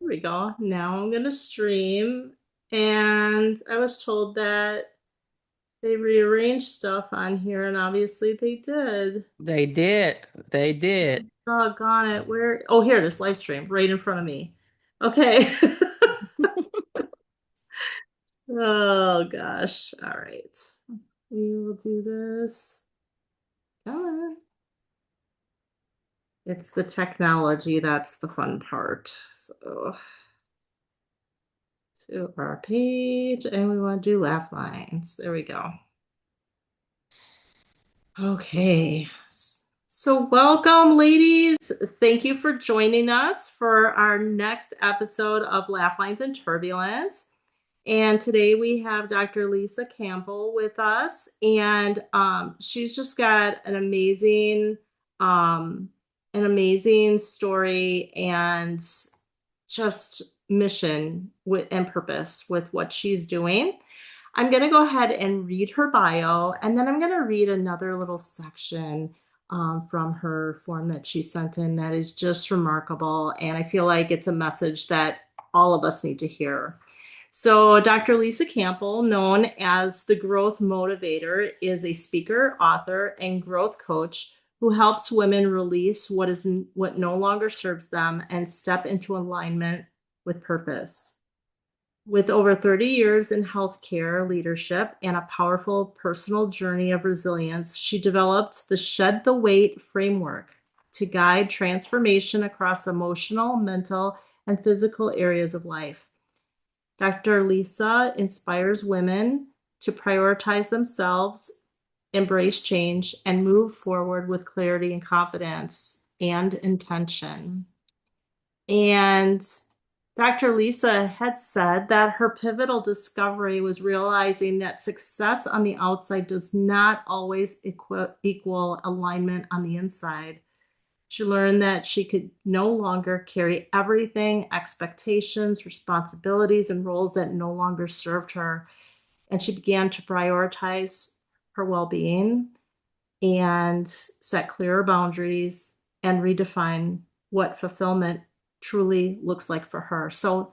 Here we go. Now I'm gonna stream. And I was told that they rearranged stuff on here, and obviously they did. They did. They did. Doggone it. Where? Oh, here it is, live stream, right in front of me. Okay. Oh gosh. All right. We will do this. Come on. It's the technology that's the fun part. So to our page, and we want to do laugh lines. There we go. Okay. So welcome, ladies. Thank you for joining us for our next episode of Laugh Lines and Turbulence. And today we have Dr. Lisa Campbell with us, and she's just got um, an amazing story and just mission and purpose with what she's doing. I'm going to go ahead and read her bio, and then I'm going to read another little section from her form that she sent in that is just remarkable. And I feel like it's a message that all of us need to hear. So, Dr. Lisa Campbell, known as the Growth Motivator, is a speaker, author, and growth coach who helps women release what no longer serves them and step into alignment with purpose. With over 30 years in healthcare leadership and a powerful personal journey of resilience, she developed the Shed the Weight framework to guide transformation across emotional, mental, and physical areas of life. Dr. Lisa inspires women to prioritize themselves, embrace change, and move forward with clarity and confidence and intention. And Dr. Lisa had said that her pivotal discovery was realizing that success on the outside does not always equal alignment on the inside. She learned that she could no longer carry everything, expectations, responsibilities, and roles that no longer served her. And she began to prioritize her well being and set clearer boundaries and redefine what fulfillment truly looks like for her. So,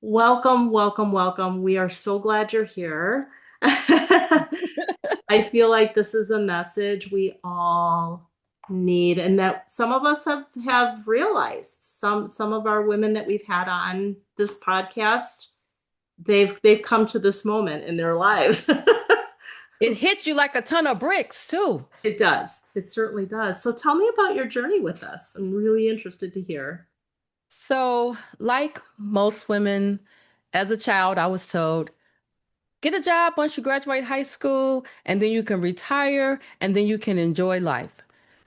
welcome, welcome, welcome. We are so glad you're here. I feel like this is a message we all need and that some of us have realized. Some of our women that we've had on this podcast, they've come to this moment in their lives. It hits you like a ton of bricks, too. It does. It certainly does. So tell me about your journey with us. I'm really interested to hear. So, like most women, as a child, I was told, get a job once you graduate high school, and then you can retire, and then you can enjoy life.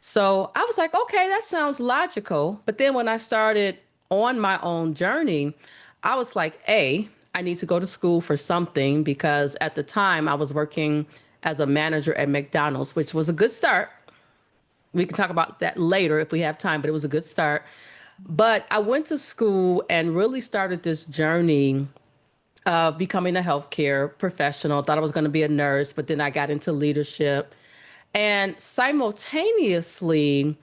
So I was like, okay, that sounds logical. But then when I started on my own journey, I was like, I need to go to school for something because at the time I was working as a manager at McDonald's, which was a good start. We can talk about that later if we have time, but it was a good start. But I went to school and really started this journey of becoming a healthcare professional. Thought I was going to be a nurse, but then I got into leadership. And simultaneously,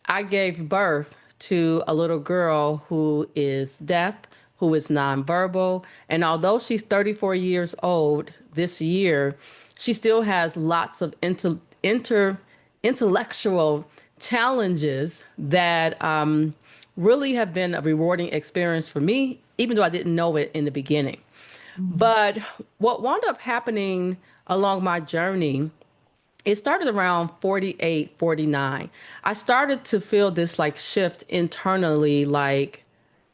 I gave birth to a little girl who is deaf, who is nonverbal. And although she's 34 years old this year, she still has lots of intellectual challenges that really have been a rewarding experience for me, even though I didn't know it in the beginning. Mhm. But what wound up happening along my journey, it started around 48, 49. I started to feel this like shift internally, like,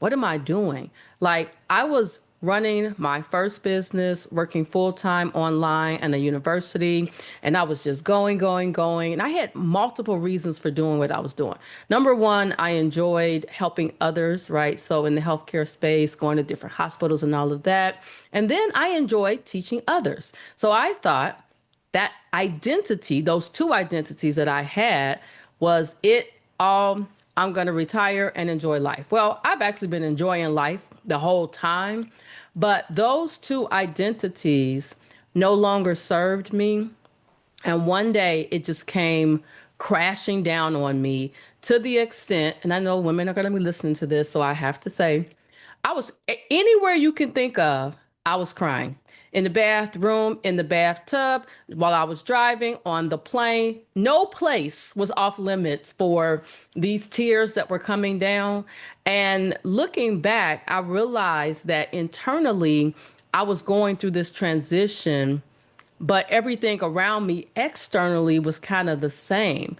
what am I doing? Like, I was running my first business, working full time online at a university, and I was just going, going, going. And I had multiple reasons for doing what I was doing. Number one, I enjoyed helping others, right? So, in the healthcare space, going to different hospitals and all of that. And then I enjoyed teaching others. So, I thought, that identity, those two identities that I had, was it all, I'm going to retire and enjoy life. Well, I've actually been enjoying life the whole time, but those two identities no longer served me. And one day it just came crashing down on me to the extent, and I know women are going to be listening to this, so I have to say, I was anywhere you can think of, I was crying. In the bathroom, in the bathtub, while I was driving, on the plane. No place was off limits for these tears that were coming down. And looking back, I realized that internally, I was going through this transition, but everything around me externally was kind of the same.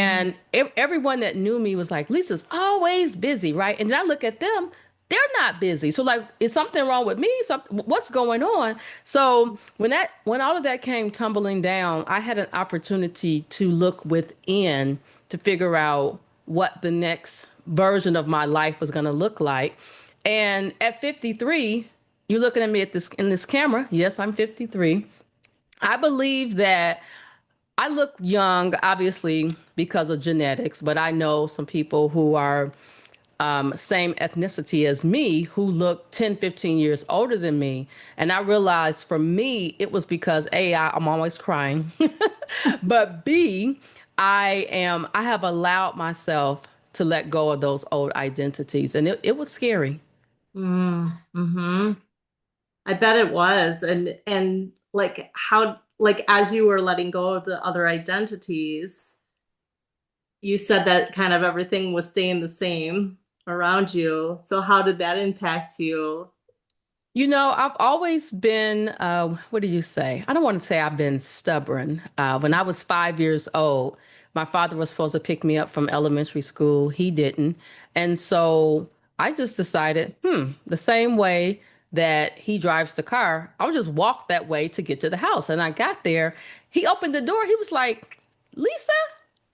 Mm, And everyone that knew me was like, Lisa's always busy, right? And then I look at them, they're not busy. So like, is something wrong with me? What's going on? So when all of that came tumbling down, I had an opportunity to look within to figure out what the next version of my life was going to look like. And at 53, you're looking at me at this in this camera. Yes, I'm 53. I believe that I look young, obviously, because of genetics, but I know some people who are same ethnicity as me who look 10, 15 years older than me. And I realized for me, it was because I'm always crying, but B, I have allowed myself to let go of those old identities. And it was scary. hmm I bet it was. And like how like as you were letting go of the other identities, you said that kind of everything was staying the same around you. So how did that impact you? You know, I've always been, what do you say? I don't want to say I've been stubborn. When I was 5 years old, my father was supposed to pick me up from elementary school. He didn't. And so I just decided, the same way that he drives the car, I'll just walk that way to get to the house. And I got there. He opened the door. He was like, Lisa?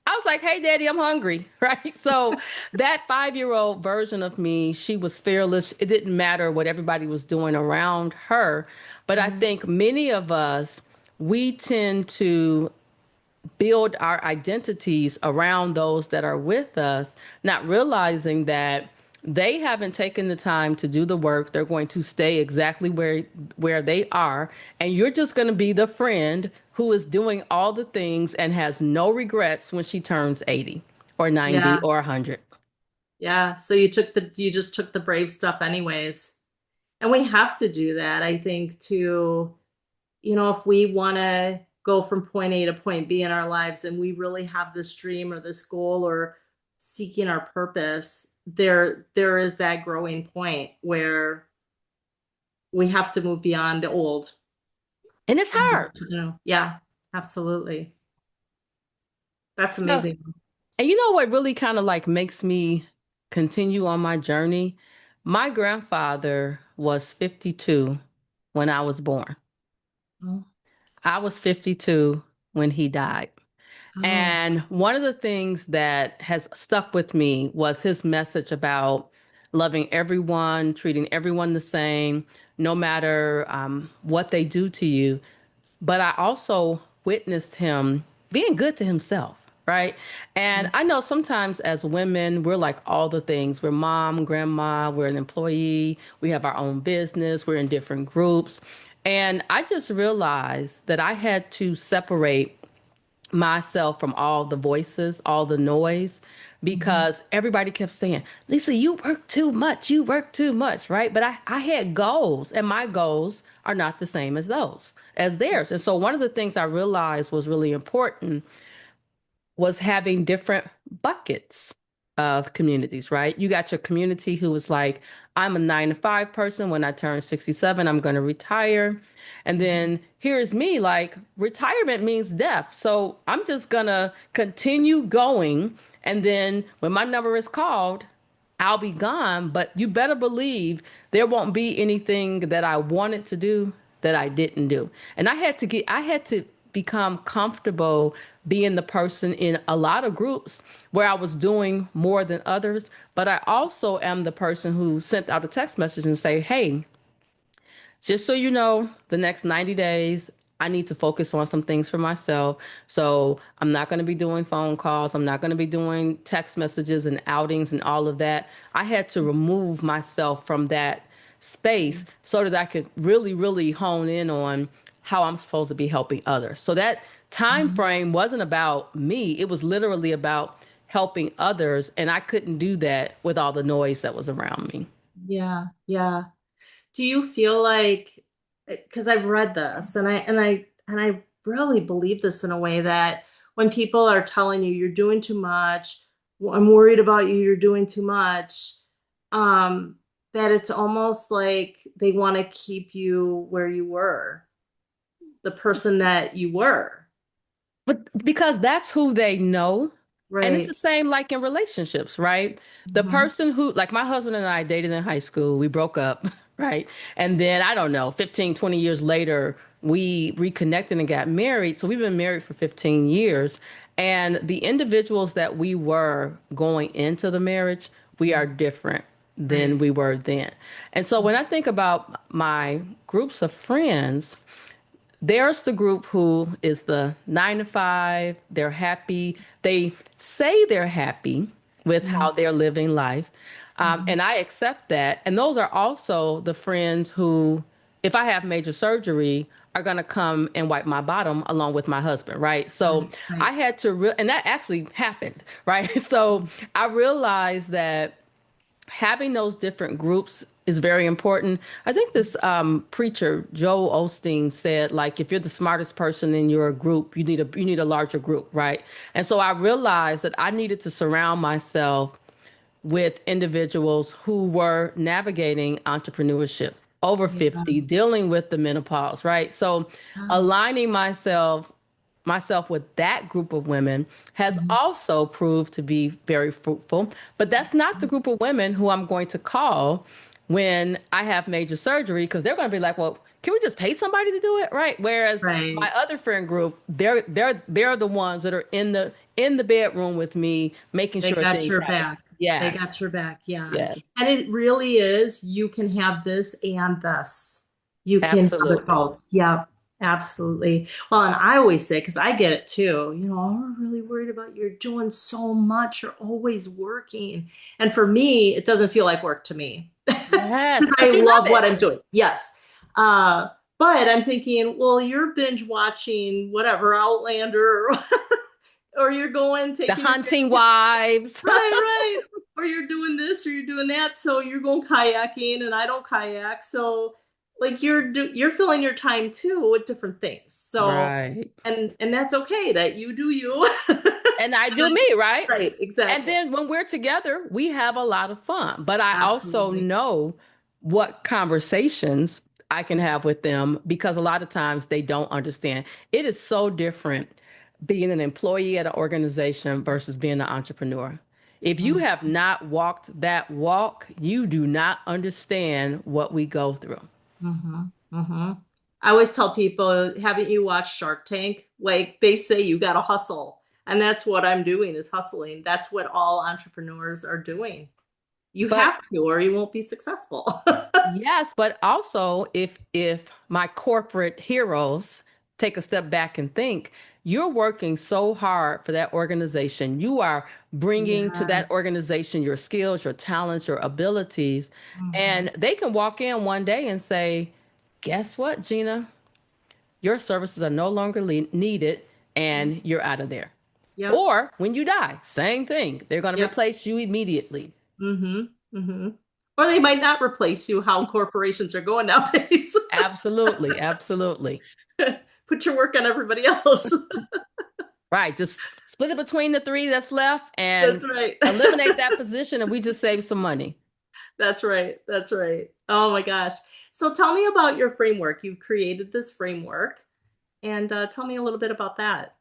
I was like, hey, daddy, I'm hungry. Right. So that 5 year old version of me, she was fearless. It didn't matter what everybody was doing around her. But I Mhm. think many of us, we tend to build our identities around those that are with us, not realizing that they haven't taken the time to do the work. They're going to stay exactly where they are, and you're just going to be the friend who is doing all the things and has no regrets when she turns 80 or 90 Yeah. or 100. Yeah. So you just took the brave stuff anyways. And we have to do that, I think, to, if we want to go from point A to point B in our lives and we really have this dream or this goal or seeking our purpose, there is that growing point where we have to move beyond the old And it's and hard. move to the new. Yeah, absolutely. That's So, amazing. and you know what really kind of like makes me continue on my journey? My grandfather was 52 when I was born. Oh, I was 52 when he died. oh, And one of the things that has stuck with me was his message about loving everyone, treating everyone the same, no matter what they do to you. But I also witnessed him being good to himself, right? And I know sometimes as women, we're like all the things. We're mom, grandma, we're an employee, we have our own business, we're in different groups. And I just realized that I had to separate myself from all the voices, all the noise, mhm, because everybody kept saying, Lisa, you work too much. You work too much, right? But I had goals, and my goals are not the same as theirs. And so one of the things I realized was really important was having different buckets of communities, right? You got your community who was like, I'm a 9 to 5 person. When I turn 67, I'm going to retire. And mhm, then here's me like, retirement means death. So I'm just going to continue going. And then when my number is called, I'll be gone. But you better believe there won't be anything that I wanted to do that I didn't do. And I had to become comfortable being the person in a lot of groups where I was doing more than others. But I also am the person who sent out a text message and say, hey, just so you know, the next 90 days, I need to focus on some things for myself. So I'm not going to be doing phone calls. I'm not going to be doing text messages and outings and all of that. I had to remove myself from that space so that I could really, really hone in on how I'm supposed to be helping others. So that time mhm. frame wasn't about me. It was literally about helping others. And I couldn't do that with all the noise that was around me. Yeah, yeah. Do you feel like, because I've read this and I really believe this in a way that when people are telling you you're doing too much, I'm worried about you, you're doing too much, um, that it's almost like they want to keep you where you were, the person that you were. But because that's who they know. And it's the Right. same like in relationships, right? The Hmm. person who, like my husband and I dated in high school, we broke up, right? And then I don't know, 15, 20 years later, we reconnected and got married. So we've been married for 15 years. And the individuals that we were going into the marriage, we are different than Right. we were then. And so when I think about my groups of friends, there's the group who is the 9 to 5. They're happy. They say they're happy with how they're living life. Mm-hmm. And I accept that. And those are also the friends who, if I have major surgery, are going to come and wipe my bottom along with my husband, right? So Right. I Right. had to, and that actually happened, right? So I realized that having those different groups is very important. I think this preacher Joel Osteen said, like, if you're the smartest person in your group, you need a larger group, right? And so I realized that I needed to surround myself with individuals who were navigating entrepreneurship over Yeah. 50, dealing with the menopause, right? So Yeah. aligning myself with that group of women has Mhm. also proved to be very fruitful. But that's not the group of women who I'm going to call when I have major surgery, because they're going to be like, well, can we just pay somebody to do it, right? Whereas my Right. other friend group, they're the ones that are in the bedroom with me, making They sure got things your happen. back. They Yes, got your back. Yeah. yes, And it really is, you can have this and this. You can have it absolutely. both. Yep. Absolutely. Well, and I always say, because I get it too, I'm really worried about you're doing so much. You're always working. And for me, it doesn't feel like work to me Yes, because I because you love love what it. I'm doing. Yes. Uh, but I'm thinking, well, you're binge watching whatever, Outlander, or you're going The taking your hunting wives. right, right. Or you're doing this or you're doing that. So you're going kayaking and I don't kayak. So like you're filling your time too with different things. So Right. and that's okay that you do you. And I do me, right? Right, And exactly. then when we're together, we have a lot of fun. But I also Absolutely. know what conversations I can have with them because a lot of times they don't understand. It is so different being an employee at an organization versus being an entrepreneur. If you have not walked that walk, you do not understand what we go through. Mm-hmm. Mm-hmm. I always tell people, haven't you watched Shark Tank? Like they say you gotta hustle. And that's what I'm doing is hustling. That's what all entrepreneurs are doing. You But have to, or you won't be successful. yes, but also if my corporate heroes take a step back and think, you're working so hard for that organization. You are bringing to that Yes. organization your skills, your talents, your abilities, Hmm. and they can walk in one day and say, "Guess what, Gina? Your services are no longer needed and you're out of there." Yep. Or when you die, same thing. They're going to Yep. replace you immediately. Hmm. Hmm. Or they might not replace you how corporations are going nowadays. Absolutely, absolutely. Put your work on everybody else. Right. Just split it between the three that's left That's and right. eliminate that position, and we just save some money. That's right. That's right. Oh my gosh. So tell me about your framework. You've created this framework and tell me a little bit about that.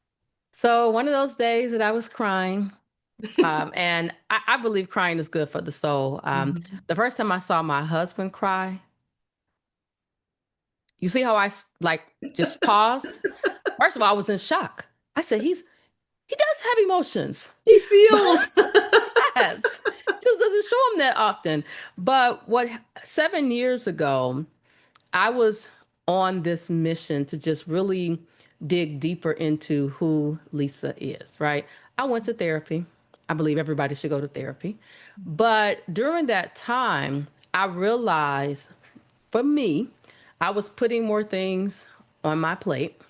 So, one of those days that I was crying, and I believe crying is good for the soul. Hmm. The first time I saw my husband cry, you see how like just paused? First of all, I was in shock. I said, he does have emotions, He but feels. yes, just doesn't show him that often. But 7 years ago, I was on this mission to just really dig deeper into who Lisa is, right? I went to therapy. I believe everybody should go to therapy. But during that time, I realized for me, I was putting more things on my plate.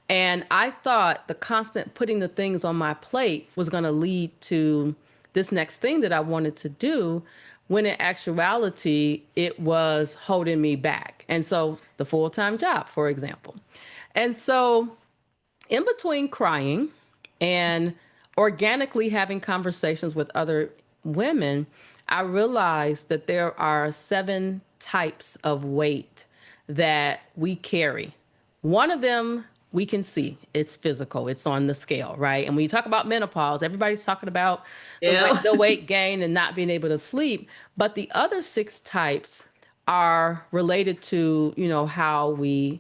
And I thought the constant putting the things on my plate was going to lead to this next thing that I wanted to do. when in actuality, it was holding me back. And so the full time job, for example. And so in between crying and organically having conversations with other women, I realized that there are 7 types of weight that we carry. One of them we can see, it's physical, it's on the scale, right? And when you talk about menopause, everybody's talking about Yeah. the weight gain and not being able to sleep. But the other 6 types are related to, how we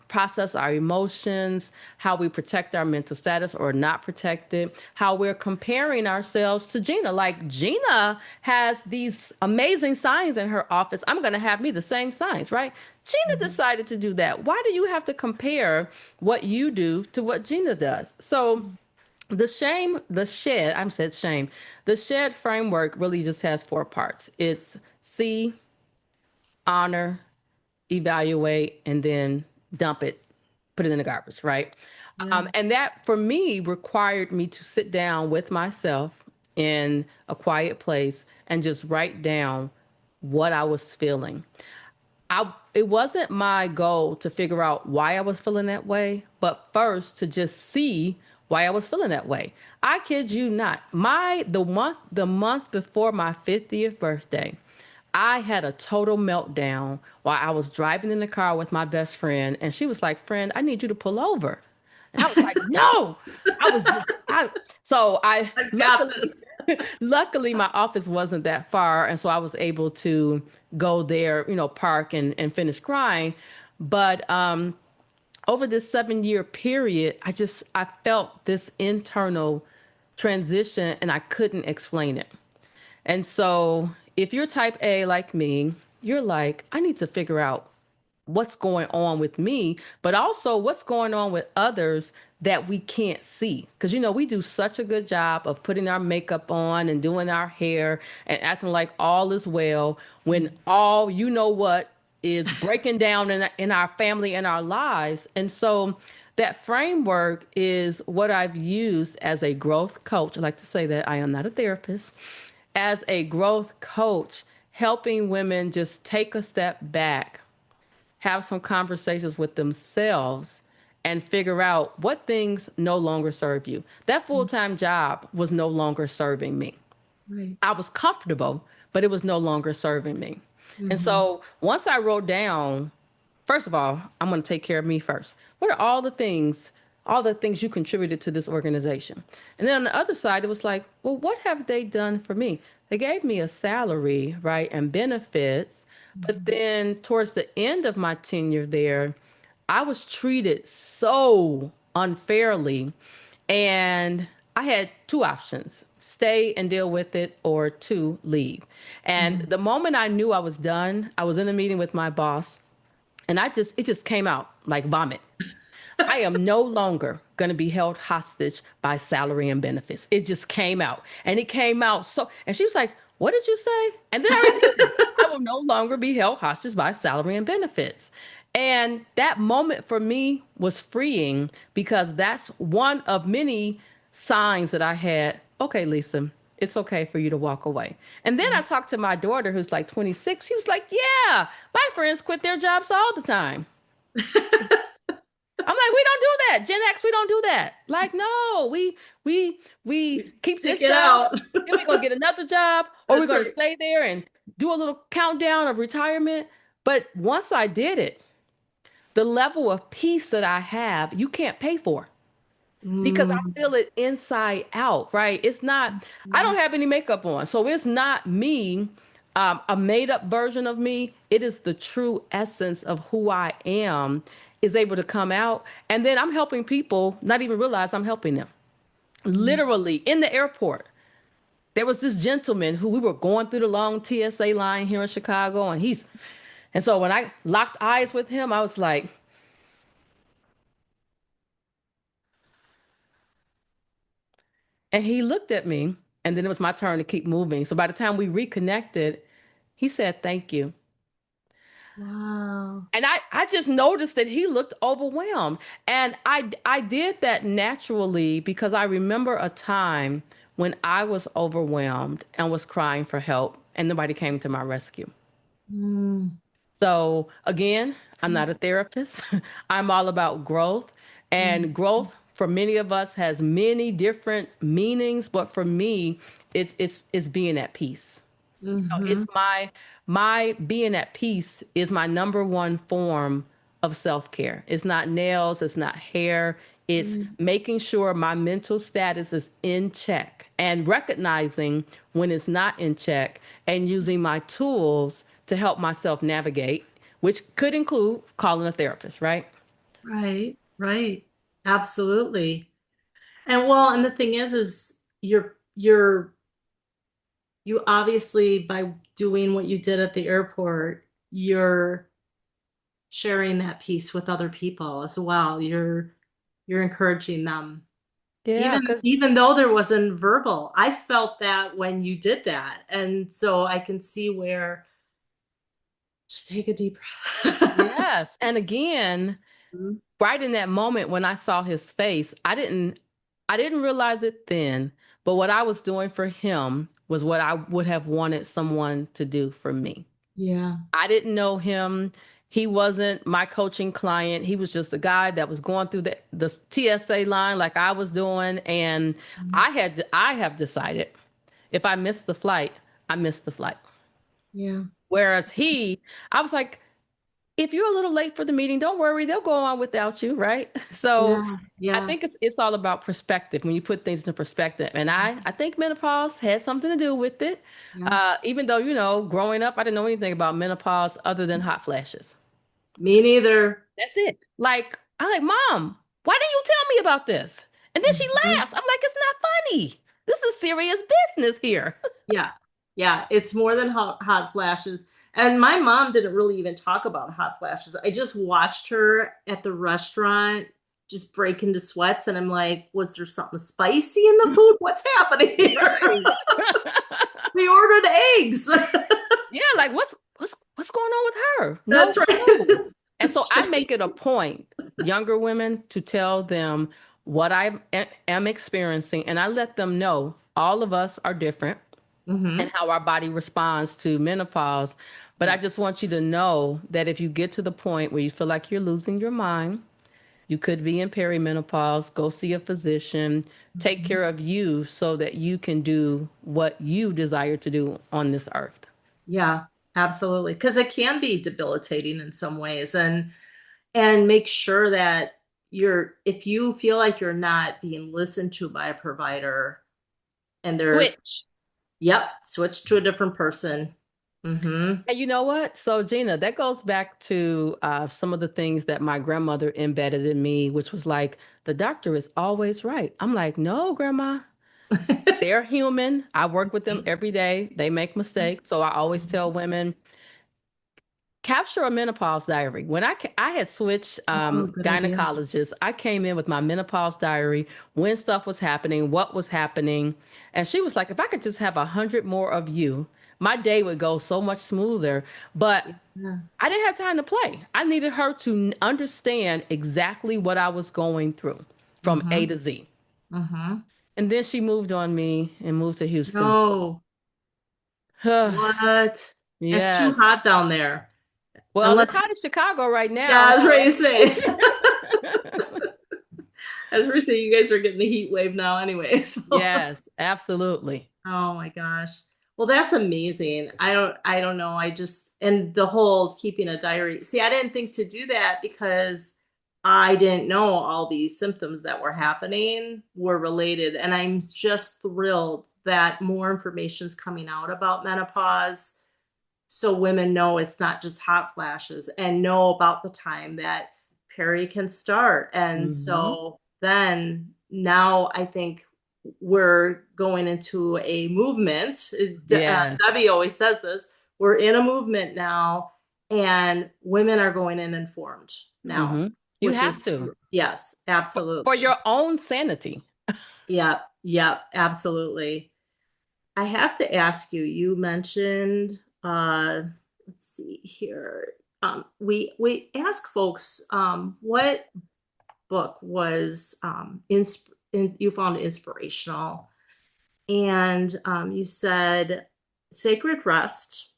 process our emotions, how we protect our mental status or not protect it, how we're comparing ourselves to Gina. Like Gina has these amazing signs in her office. I'm going to have me the same signs, right? Gina Mhm. decided to do that. Why do you have to compare what you do to what Gina does? So the shed framework really just has 4 parts. It's see, honor, evaluate, and then dump it, put it in the garbage, right? Yeah. And that for me required me to sit down with myself in a quiet place and just write down what I was feeling. It wasn't my goal to figure out why I was feeling that way, but first to just see why I was feeling that way. I kid you not. The month before my 50th birthday, I had a total meltdown while I was driving in the car with my best friend, and she was like, "Friend, I need you to pull over." And I was like, "No." I was just I so I I got luckily this. luckily my office wasn't that far, and so I was able to go there, park and finish crying. But over this 7-year period, I felt this internal transition and I couldn't explain it. And so if you're type A like me, you're like, I need to figure out what's going on with me, but also what's going on with others that we can't see. Because, we do such a good job of putting our makeup on and doing our hair and acting like all is well when all what is breaking down in our family and our lives. And so that framework is what I've used as a growth coach. I like to say that I am not a therapist. As a growth coach, helping women just take a step back, have some conversations with themselves, and figure out what things no longer serve you. That full time job was no longer serving me. Right. I was comfortable, but it was no longer serving me. And Hmm. so once I wrote down, first of all, I'm going to take care of me first. What are all the things you contributed to this organization? And then on the other side, it was like, well, what have they done for me? They gave me a salary, right, and benefits. But then towards the end of my tenure there, I was treated so unfairly. And I had 2 options: stay and deal with it, or 2, leave. And Hmm. the moment I knew I was done, I was in a meeting with my boss, and it just came out like vomit. I am no longer going to be held hostage by salary and benefits. It just came out. And it came out and she was like, "What did you say?" And then I repeated it. I will no longer be held hostage by salary and benefits. And that moment for me was freeing because that's one of many signs that I had. Okay, Lisa, it's okay for you to walk away. And then I talked to my daughter, who's like 26. She was like, "Yeah, my friends quit their jobs all the time." I'm like, "We don't do that. Gen X, we don't do that. Like, no, we We keep stick this it job, out. then we're gonna get another job, or we're That's gonna right. stay there and do a little countdown of retirement." But once I did it, the level of peace that I have, you can't pay for because I Mm. feel it inside out, right? I don't have any makeup on. So it's not me, a made up version of me. It is the true essence of who I am is able to come out. And then I'm helping people not even realize I'm helping them. Literally in the airport, there was this gentleman who we were going through the long TSA line here in Chicago. And so when I locked eyes with him, I was like, and he looked at me, and then it was my turn to keep moving. So by the time we reconnected, he said, "Thank you." Wow. And I just noticed that he looked overwhelmed. And I did that naturally because I remember a time when I was overwhelmed and was crying for help. and nobody came to my rescue. Mm, So again, I'm not a therapist. I'm all about growth. mm, And growth for many of us has many different meanings, but for me, it's being at peace. mm-hmm. It's my being at peace is my number one form of self-care. It's not nails, it's not hair. It's Mm, making sure my mental status is in check and recognizing when it's not in check and using my tools to help myself navigate, which could include calling a therapist, right? right, right. Absolutely. And well, and the thing is you obviously by doing what you did at the airport, you're sharing that piece with other people as well. You're encouraging them. Yeah, because Even though there wasn't verbal, I felt that when you did that. And so I can see where just take a deep breath. yes. And again, right in that moment when I saw his face, I didn't realize it then, but what I was doing for him was what I would have wanted someone to do for me. Yeah. I didn't know him. He wasn't my coaching client. He was just a guy that was going through the TSA line like I was doing. And I have decided if I miss the flight, I missed the flight. Yeah. Whereas I was like, if you're a little late for the meeting, don't worry, they'll go on without you, right? So Yeah. I Yeah. think it's all about perspective when you put things into perspective. And I think menopause had something to do with it. Yeah. Even though, growing up, I didn't know anything about menopause other than hot flashes. Me neither. That's it. Like, I'm like, Mom, why didn't you tell me about this? And then she Mhm. laughs. I'm like, it's not funny. This is serious business here. Yeah. Yeah. It's more than hot flashes. And my mom didn't really even talk about hot flashes. I just watched her at the restaurant just break into sweats. And I'm like, was there something spicy in the food? What's happening here? Right. We ordered eggs. Yeah, like what's going on with her? No That's clue. right. And so I make it a point, younger women, to tell them what am experiencing, and I let them know all of us are different and Hmm. how our body responds to menopause. But I Yeah. just want you to know that if you get to the point where you feel like you're losing your mind, you could be in perimenopause, go see a physician, take Mhm. care of you so that you can do what you desire to do on this earth. Yeah, absolutely. Because it can be debilitating in some ways, and make sure that if you feel like you're not being listened to by a provider, and they're, Switch. yep, switch to a different person. Mm-hmm. And you know what? So, Gina, that goes back to some of the things that my grandmother embedded in me, which was like, the doctor is always right. I'm like, no, grandma, they're human. I work with them every day. They make mistakes. So I always tell women, capture a menopause diary. When I had switched Oh, good idea. gynecologists, I came in with my menopause diary, when stuff was happening, what was happening. And she was like, if I could just have 100 more of you, my day would go so much smoother. But Yeah. I didn't have time to play. I needed her to understand exactly what I was going through from A Mm-hmm. to Z. Mm-hmm. And then she moved on me and moved to Houston. No. What? It's too Yes. hot down there. Well, it's Unless, hot in Chicago right yeah, now. I was So ready to say. I was ready to say you guys are getting the heat wave now anyway. So. yes, absolutely. Oh my gosh. Well, that's amazing. I don't know. I just, and the whole keeping a diary. See, I didn't think to do that because I didn't know all these symptoms that were happening were related. And I'm just thrilled that more information is coming out about menopause so women know it's not just hot flashes and know about the time that peri can start. And Hmm. so then now I think we're going into a movement. Yes. Debbie always says this, we're in a movement now, and women are going in informed now, Hmm. You which have is, to yes, for absolutely. your own sanity. Yeah, yeah, absolutely. I have to ask you, you mentioned, let's see here. We ask folks, what book was you found inspirational, and you said Sacred Rest,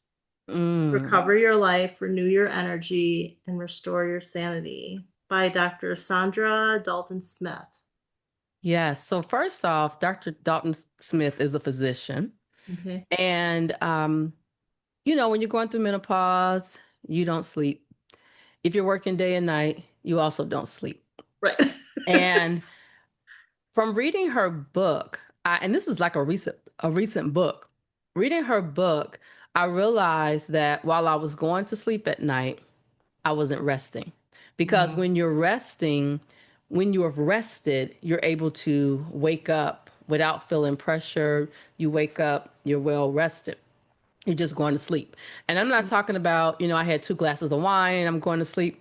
Mm. Recover Your Life, Renew Your Energy, and Restore Your Sanity by Dr. Sandra Dalton Smith. Yes. So first off, Dr. Dalton Smith is a physician. Okay. And when you're going through menopause, you don't sleep. If you're working day and night, you also don't sleep. Right. And from reading her book, and this is like a recent book. Reading her book, I realized that while I was going to sleep at night, I wasn't resting. Because Mhm. when you have rested, you're able to wake up without feeling pressure. You wake up, you're well rested. You're just going to sleep. And I'm not talking about, I had 2 glasses of wine and I'm going to sleep.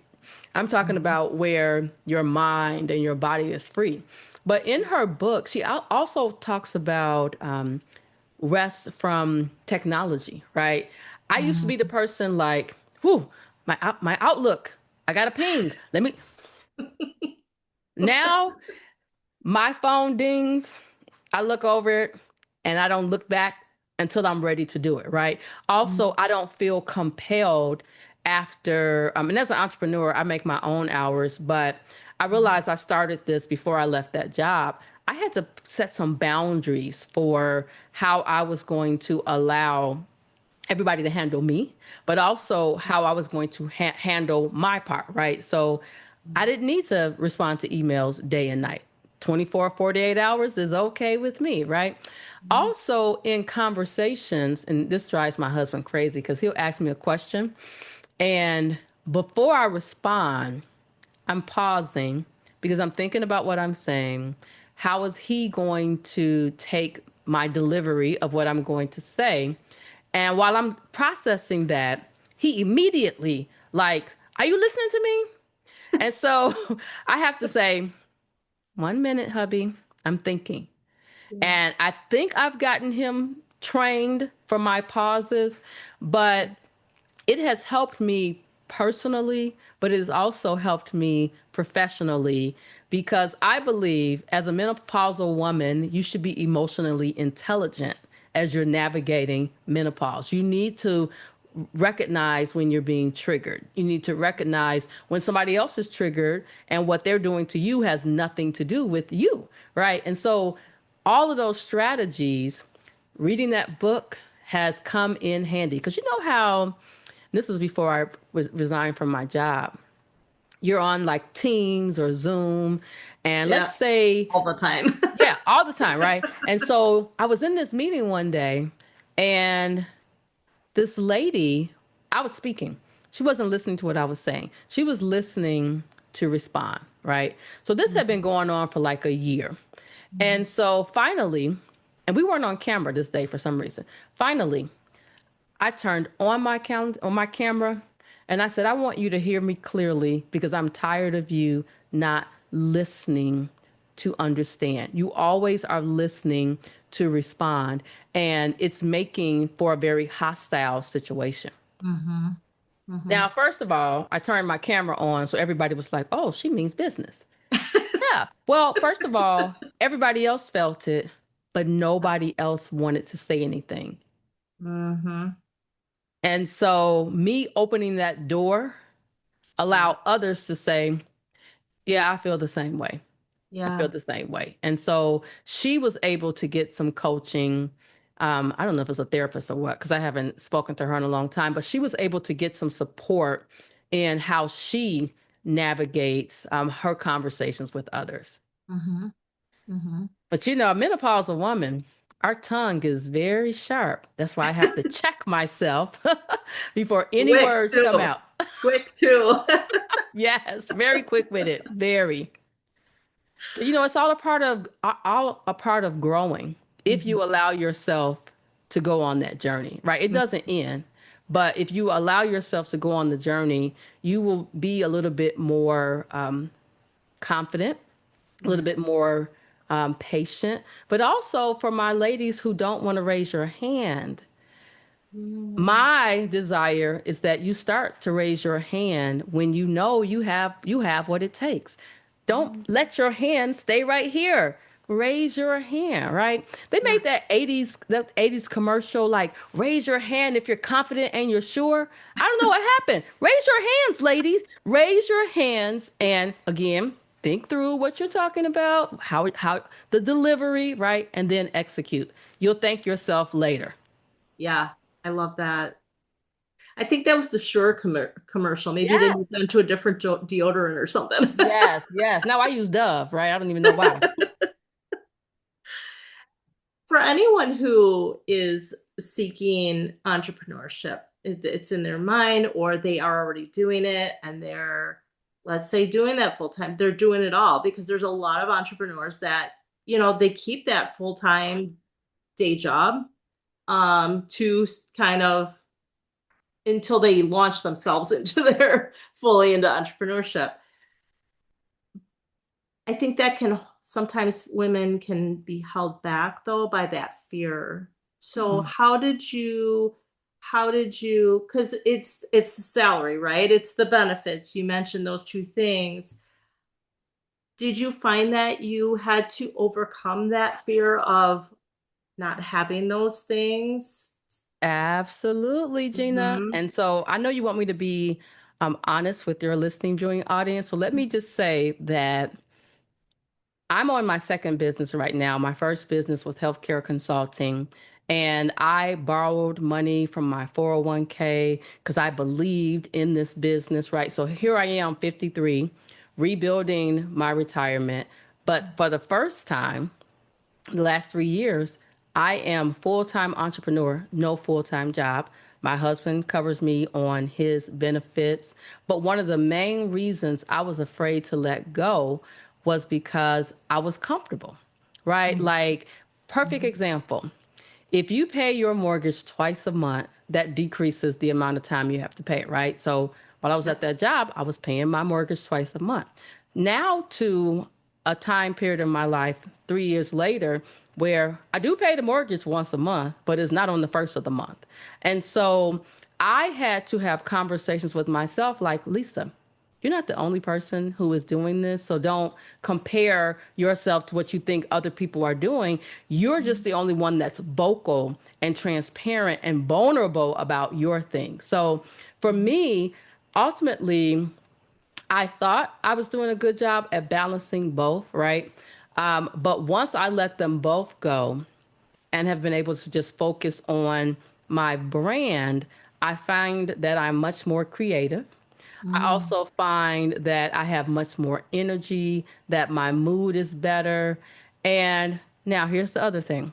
I'm talking Mhm. about where your mind and your body is free. But in her book, she also talks about rest from technology, right? I used to be the Mhm. person like, whew, my Outlook, I got a ping. Let me now my phone dings, I look over it and I don't look back until I'm ready to do it, right? Also, Mhm. I don't feel compelled after, and as an entrepreneur, I make my own hours, but I realized I started this before I left that job. I had to set some boundaries for how I was going to allow everybody to handle me, but also how I was going to handle my part, right? So I didn't need to respond to emails day and night. 24, 48 hours is okay with me, right? Mhm. Also, in conversations, and this drives my husband crazy because he'll ask me a question, and before I respond, I'm pausing because I'm thinking about what I'm saying. How is he going to take my delivery of what I'm going to say? And while I'm processing that, he immediately like, "Are you listening to me?" And so I have to say, "1 minute, hubby. I'm thinking." Yeah. And I think I've gotten him trained for my pauses, but it has helped me personally, but it has also helped me professionally because I believe as a menopausal woman, you should be emotionally intelligent as you're navigating menopause. You need to recognize when you're being triggered. You need to recognize when somebody else is triggered and what they're doing to you has nothing to do with you, right? And so all of those strategies, reading that book has come in handy because you know how this was before I was resigned from my job. You're on like Teams or Zoom, and let's Yeah. say, All the time. yeah, all the time, right? And so I was in this meeting one day, and this lady, I was speaking. She wasn't listening to what I was saying. She was listening to respond, right? So this had been Mhm. going on for like a year. And Mhm. so finally, and we weren't on camera this day for some reason. Finally, I turned on my camera and I said, "I want you to hear me clearly because I'm tired of you not listening to understand. You always are listening to respond, and it's making for a very hostile situation." Mhm. Now, Mhm. first of all, I turned my camera on, so everybody was like, "Oh, she means business." Yeah. Well, first of all, everybody else felt it, but nobody else wanted to say anything. Mhm. And so, me opening that door Yeah. allow others to say, "Yeah, I feel the same way. I feel Yeah. the same way." And so she was able to get some coaching. I don't know if it's a therapist or what, because I haven't spoken to her in a long time, but she was able to get some support in how she navigates her conversations with others. Mhm. Mhm. But a menopausal woman, our tongue is very sharp. That's why I have to check myself before any Quick words come too. out. Quick too. Yes, very quick with it. Very. But it's all a part of growing if Mhm. you allow yourself to go on that journey, right? It doesn't end. But if you allow yourself to go on the journey, you will be a little bit more confident, a little Yeah. bit more patient. But also for my ladies who don't want to raise your hand, Mm. my desire is that you start to raise your hand when you have what it takes. Don't Mm. let your hand stay right here. raise your hand, right? They Yeah. made that 80s commercial like raise your hand if you're confident and you're sure. I don't know what happened. Raise your hands, ladies. Raise your hands and again, think through what you're talking about, how the delivery, right? And then execute. You'll thank yourself later. Yeah. I love that. I think that was the Sure commercial. Maybe they Yeah. moved on to a different deodorant or something. Yes, yes. Now I use Dove, right? I don't even know why. For anyone who is seeking entrepreneurship, it's in their mind or they are already doing it and they're, let's say, doing that full time, they're doing it all because there's a lot of entrepreneurs that, they keep that full time day job to kind of until they launch themselves into their fully into entrepreneurship. I think that can sometimes women can be held back though by that fear. So Mhm. how did you, because it's the salary, right? It's the benefits. You mentioned those two things. Did you find that you had to overcome that fear of not having those things? Absolutely, Gina. Hmm. And so I know you want me to be honest with your listening viewing audience. So let me just say that I'm on my second business right now. My first business was healthcare consulting. And I borrowed money from my 401k because I believed in this business, right? So here I am, 53, rebuilding my retirement. But for the first time, the last 3 years, I am full-time entrepreneur, no full-time job. My husband covers me on his benefits. But one of the main reasons I was afraid to let go was because I was comfortable, right? Like, perfect example. If you pay your mortgage twice a month, that decreases the amount of time you have to pay it, right? So while I was at Yep. that job, I was paying my mortgage twice a month. Now to a time period in my life, 3 years later, where I do pay the mortgage once a month, but it's not on the first of the month. And so I had to have conversations with myself like, Lisa, you're not the only person who is doing this. So don't compare yourself to what you think other people are doing. You're just the only one that's vocal and transparent and vulnerable about your thing. So for me, ultimately, I thought I was doing a good job at balancing both, right? But once I let them both go, and have been able to just focus on my brand, I find that I'm much more creative. I Mm. also find that I have much more energy, that my mood is better. And now here's the other thing.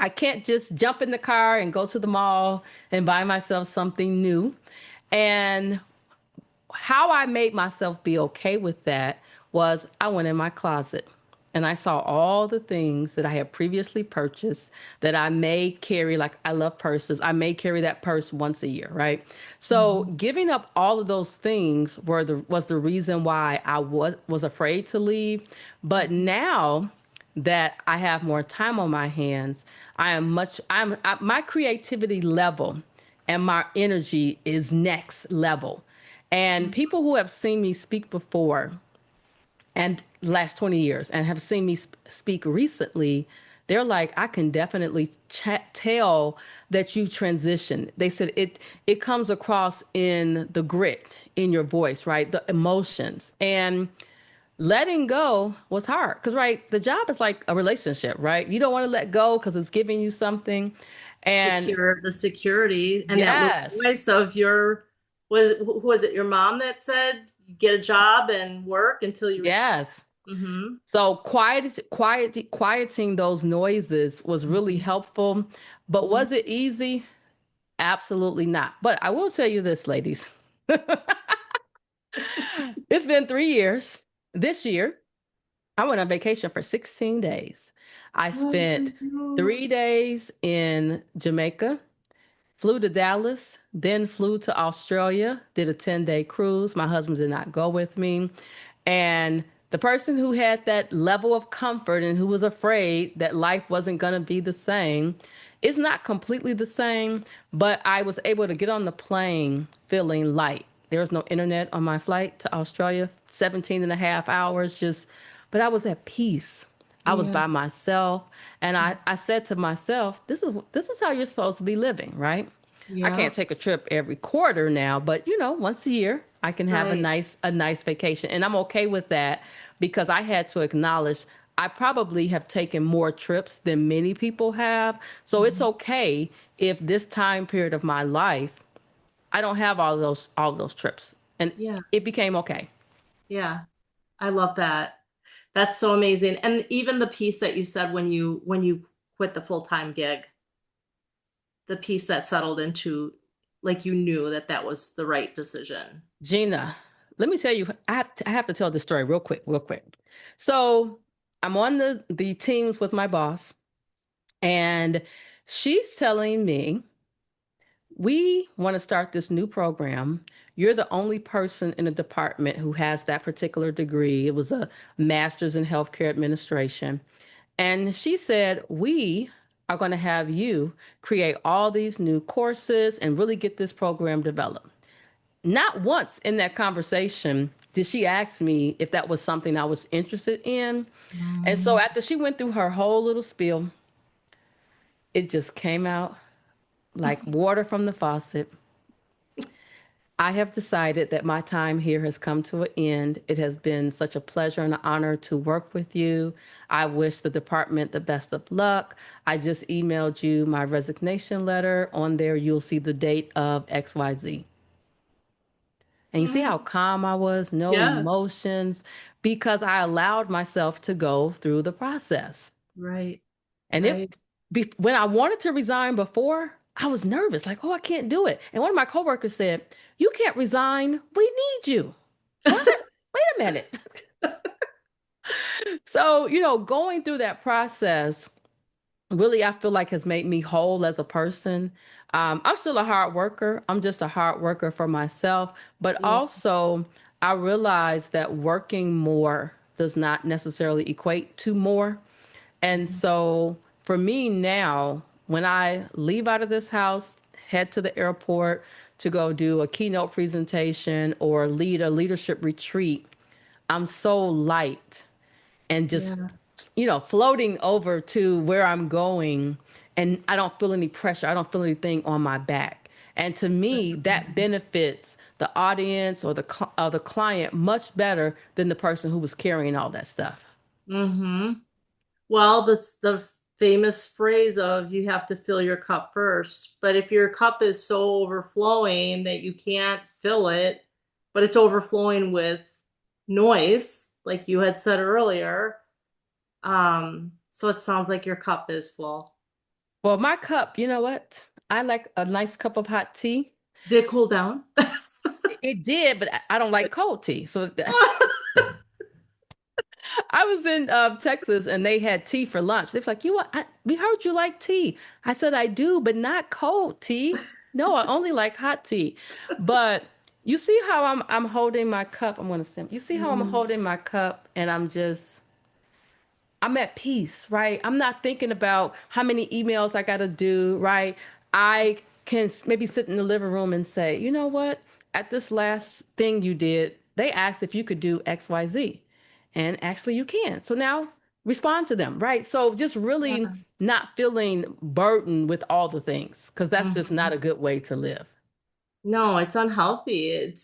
I can't just jump in the car and go to the mall and buy myself something new. And how I made myself be okay with that was I went in my closet and I saw all the things that I had previously purchased that I may carry. Like, I love purses. I may carry that purse once a year, right? So Mhm. giving up all of those things was the reason why I was afraid to leave. But now that I have more time on my hands, my creativity level and my energy is next level. And people who have seen me speak before and last 20 years and have seen me speak recently, they're like, I can definitely tell that you transition. They said it comes across in the grit in your voice, right? The emotions. And letting go was hard because, right, the job is like a relationship, right? You don't want to let go because it's giving you something. And Secure the security and that little yes, voice of your who was it, your mom that said get a job and work until you retire? yes. Mm-hmm. So quieting those noises was really Mm-hmm. helpful. But Mm-hmm. was it easy? Absolutely not. But I will tell you this, ladies. It's been 3 years. This year, I went on vacation for 16 days. I Good for spent you. 3 days in Jamaica, flew to Dallas, then flew to Australia, did a 10-day cruise. My husband did not go with me. And the person who had that level of comfort and who was afraid that life wasn't going to be the same is not completely the same, but I was able to get on the plane feeling light. There was no internet on my flight to Australia, 17 and a half hours, but I was at peace. I was Yeah. by myself, and I said to myself, this is how you're supposed to be living, right? I Yeah. can't take a trip every quarter now, but once a year I can have a Right. nice vacation, and I'm okay with that because I had to acknowledge I probably have taken more trips than many people have. So it's Mhm. okay if this time period of my life I don't have all those trips. And Yeah. it became okay. Yeah. I love that. That's so amazing. And even the piece that you said when you quit the full-time gig, the piece that settled into like you knew that that was the right decision. Gina, let me tell you, I have to tell this story real quick, real quick. So I'm on the teams with my boss, and she's telling me, we want to start this new program. You're the only person in the department who has that particular degree. It was a master's in healthcare administration. And she said, we are going to have you create all these new courses and really get this program developed. Not once in that conversation did she ask me if that was something I was interested in. And so Mm. after she went through her whole little spiel, it just came out like water from the faucet. I have decided that my time here has come to an end. It has been such a pleasure and an honor to work with you. I wish the department the best of luck. I just emailed you my resignation letter. On there, you'll see the date of XYZ. And you see how Mm. calm I was, no Yeah. emotions, because I allowed myself to go through the process. Right. And Right. when I wanted to resign before, I was nervous, like, oh, I can't do it. And one of my coworkers said, "You can't resign. We need you." What? Wait a minute. So, going through that process really, I feel like has made me whole as a person. I'm still a hard worker. I'm just a hard worker for myself. But Yeah. also, I realize that working more does not necessarily equate to more. And Mhm. so for me now, when I leave out of this house, head to the airport to go do a keynote presentation or lead a leadership retreat, I'm so light and just, Yeah. floating over to where I'm going. And I don't feel any pressure. I don't feel anything on my back. And to That's me, that amazing. benefits the audience or the client much better than the person who was carrying all that stuff. Mm-hmm. Well, the famous phrase of you have to fill your cup first. But if your cup is so overflowing that you can't fill it, but it's overflowing with noise, like you had said earlier, so it sounds like your cup is full. Well, my cup, you know what? I like a nice cup of hot tea. Did it cool down? It did, but I don't like cold tea. So I was in Texas and they had tea for lunch. They were like, we heard you like tea. I said, I do, but not cold tea. No, I only like hot tea. But you see how I'm holding my cup. I'm gonna stem. You see how I'm Mm, holding my cup and I'm at peace, right? I'm not thinking about how many emails I got to do, right? I can maybe sit in the living room and say, you know what? At this last thing you did, they asked if you could do XYZ. And actually, you can. So now respond to them, right? So just really yeah. not feeling burdened with all the things, because that's just not Mhm. a good way to live. No, it's unhealthy.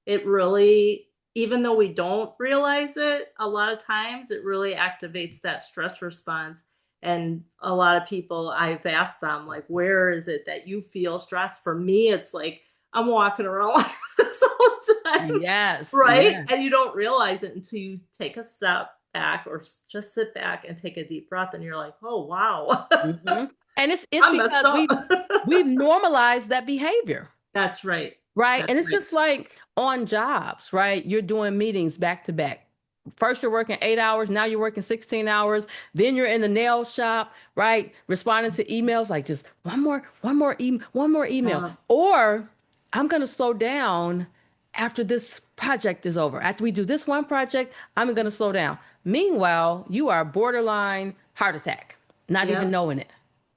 It really, even though we don't realize it, a lot of times it really activates that stress response. And a lot of people, I've asked them, like, where is it that you feel stress? For me, it's like I'm walking around like this all the time, Yes, right? yes. And you don't realize it until you take a step back or just sit back and take a deep breath, and you're like, oh, wow, Hmm. And it's I'm messed because up. we've normalized that behavior. That's right. Right. That's And it's right. just like on jobs, right? You're doing meetings back to back. First, you're working 8 hours. Now you're working 16 hours. Then you're in the nail shop, right? Responding to emails like just one more email. Yeah. Or I'm going to slow down after this project is over. After we do this one project, I'm going to slow down. Meanwhile, you are borderline heart attack, not even Yep. knowing it.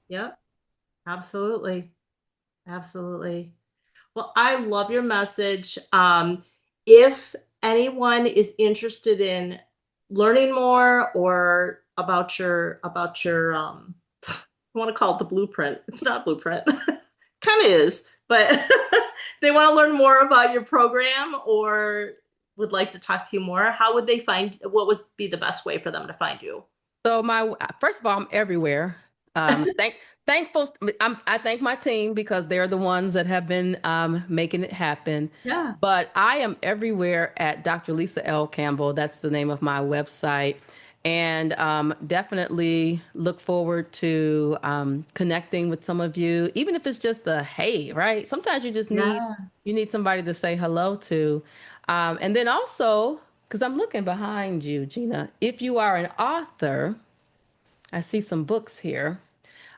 Yep. Absolutely. Absolutely. Well, I love your message. If anyone is interested in learning more or I want to call it the blueprint. It's not blueprint. Kind of is, but they want to learn more about your program or would like to talk to you more, how would they find what would be the best way for them to find you? So my first of all, I'm everywhere. Thankful. I thank my team because they're the ones that have been making it happen. Yeah. But I am everywhere at Dr. Lisa L. Campbell. That's the name of my website, and definitely look forward to connecting with some of you, even if it's just a hey, right? Sometimes Yeah. you need somebody to say hello to, and then also because I'm looking behind you, Gina. If you are an author, I see some books here.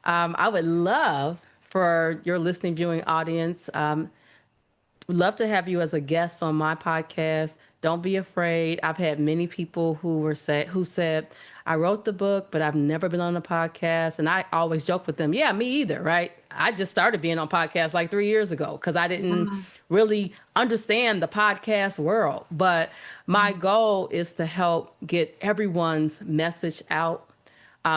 I would love for your listening, viewing audience. Would love to have you as a guest on my podcast. Don't be afraid. I've had many people who said, I wrote the book, but I've never been on a podcast. And I always joke with them, yeah, me either, right? I just started being on podcasts like 3 years ago because I didn't Yeah. really understand the podcast world. But my goal is to help get everyone's message out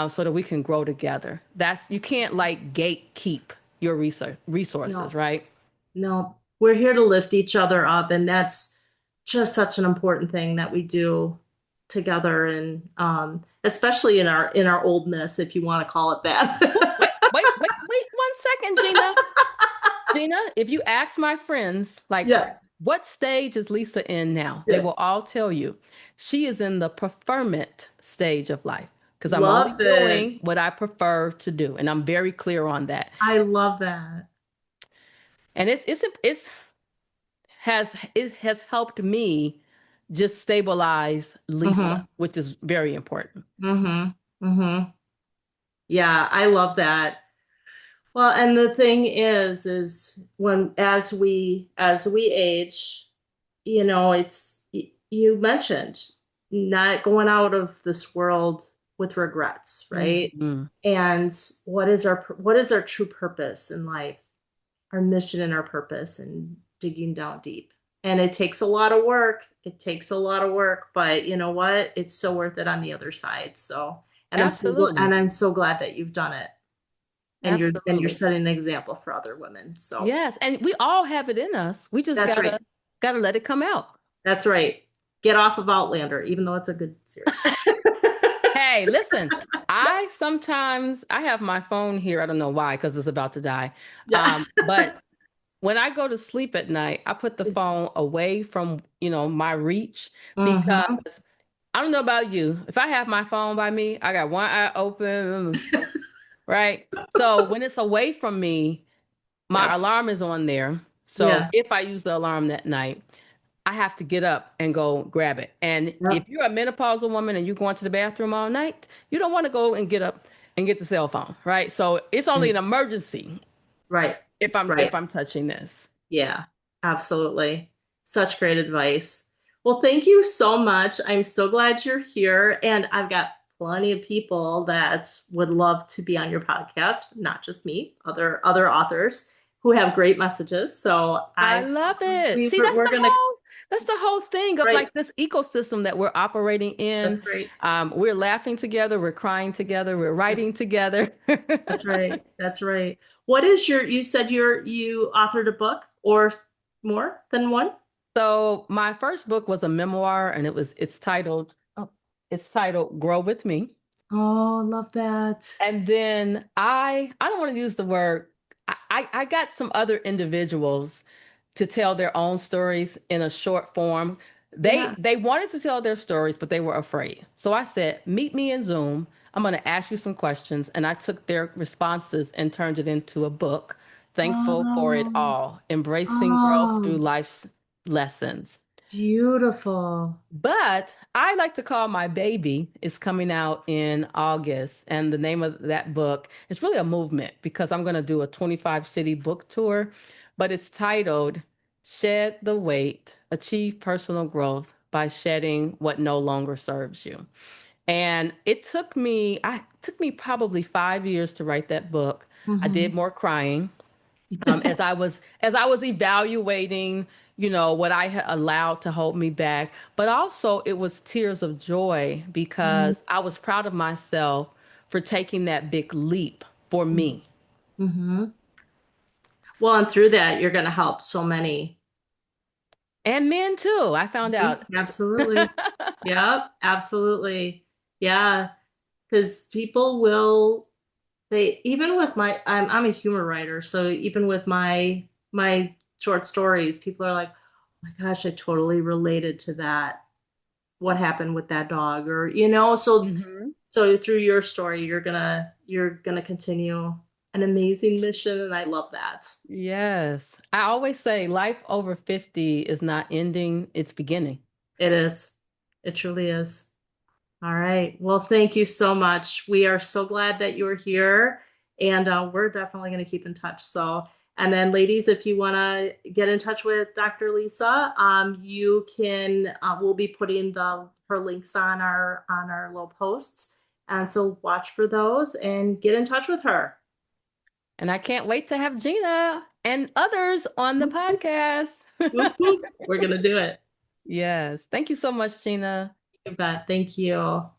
so that we can grow together. That's you can't like gatekeep your resources, No, right? no. We're here to lift each other up, and that's just such an important thing that we do together, and especially in our oldness, if you want to call it Wait, that. wait 1 second, Gina. Gina, if you ask my friends, like, Yeah. what stage is Lisa in now? They Yeah. will all tell you she is in the preferment stage of life because I'm only Love it. doing what I prefer to do. And I'm very clear on that. I love that. And it has helped me just stabilize Lisa, Mm-hmm. which is very important. Mm-hmm. Mm-hmm. Yeah, I love that. Well, and the thing is when as we age, you know, you mentioned not going out of this world with regrets, right? Mhm. And what is our true purpose in life, our mission and our purpose, and digging down deep. And it takes a lot of work. It takes a lot of work, but you know what? It's so worth it on the other side. So, Absolutely. and I'm so glad that you've done it, and you're Absolutely. setting an example for other women. So Yes. And we all have it in us. We just that's right. gotta let it come out. That's right. Get off of Outlander, even though it's a good series. Hey, listen, I have my phone here. I don't know why, because it's about to die. Yeah. But when I go to sleep at night, I put the phone away from, my reach because Hmm. I don't know about you. If I have my phone by me, I got one eye open, right? So when it's away from me, my Yep. alarm is on there. So Yeah. if I use the alarm that night, I have to get up and go grab it. And if Yep. you're a menopausal woman and you're going to the bathroom all night, you don't want to go and get up and get the cell phone, right? So it's only an emergency Right. if Right. I'm touching this. Yeah, absolutely. Such great advice. Well, thank you so much. I'm so glad you're here. And I've got plenty of people that would love to be on your podcast, not just me, other authors who have great messages. So I love it. See, we're gonna that's the whole thing of right. like this ecosystem that we're operating in. That's right. We're laughing together, we're crying together, we're writing together. That's right. That's right. What is you said you authored a book or more than one? So my first book was a memoir, and it's titled Grow With Me. Oh, love that. And then I don't want to use the word I got some other individuals to tell their own stories in a short form. Yeah. They wanted to tell their stories, but they were afraid. So I said, meet me in Zoom. I'm going to ask you some questions. And I took their responses and turned it into a book. Thankful for it Oh, all. Embracing growth through oh, life's lessons. beautiful. But I like to call my baby is coming out in August. And the name of that book is really a movement because I'm going to do a 25 city book tour, but it's titled Shed the Weight, Achieve Personal Growth by Shedding What No Longer Serves You. And I took me probably 5 years to write that book. I did Hmm. more crying as I was evaluating, what I had allowed to hold me back, but also it was tears of joy Mm-hmm. because I was proud of myself for taking that big leap for me. Mm-hmm. Well, and through that, you're going to help so many. And men too, I found Mhm. out. Absolutely. Yep, absolutely. Yeah, because people will, they, even with I'm a humor writer, so even with my short stories, people are like, oh my gosh, I totally related to that. What happened with that dog? Or, Hmm. so through your story, you're gonna continue an amazing mission, and I love that. Yes. I always say life over 50 is not ending, it's beginning. It is. It truly is. All right. Well, thank you so much. We are so glad that you were here, and we're definitely going to keep in touch. So, and then, ladies, if you want to get in touch with Dr. Lisa, you can. We'll be putting the her links on our little posts, and so watch for those and get in touch with her. And I can't wait to have Gina and others on the podcast. Woof, woof. We're gonna do it. Yes. Thank you so much, Gina. You bet. Thank you.